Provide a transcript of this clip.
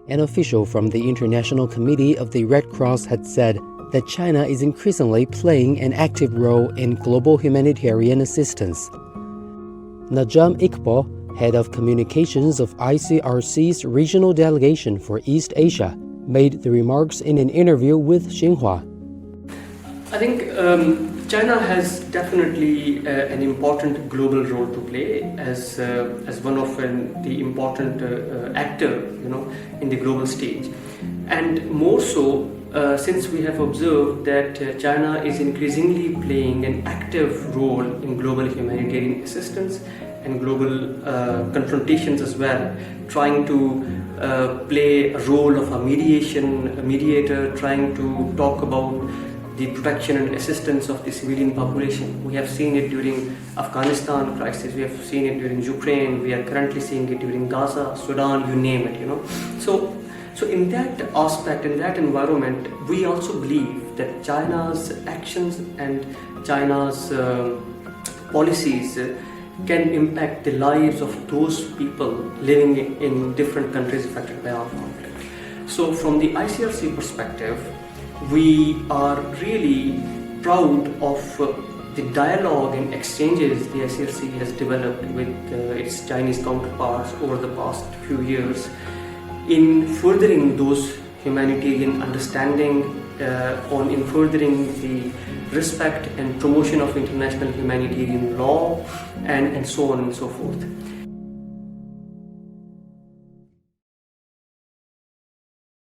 An official from the International Committee of the Red Cross had said that China is increasingly playing an active role in global humanitarian assistance. Najam Iqbal, head of communications of ICRC's regional delegation for East Asia, made the remarks in an interview with Xinhua. I think China has definitely an important global role to play as one of the important actor, in the global stage, and more so since we have observed that China is increasingly playing an active role in global humanitarian assistance and global confrontations as well, trying to play a role of a mediator, trying to talk about the protection and assistance of the civilian population. We have seen it during Afghanistan crisis, we have seen it during Ukraine, we are currently seeing it during Gaza, Sudan, you name it, So in that aspect, in that environment, we also believe that China's actions and China's policies can impact the lives of those people living in different countries affected by armed conflict. So from the ICRC perspective, we are really proud of the dialogue and exchanges the ICRC has developed with its Chinese counterparts over the past few years in furthering those humanitarian understanding, in furthering the respect and promotion of international humanitarian law, and so on and so forth.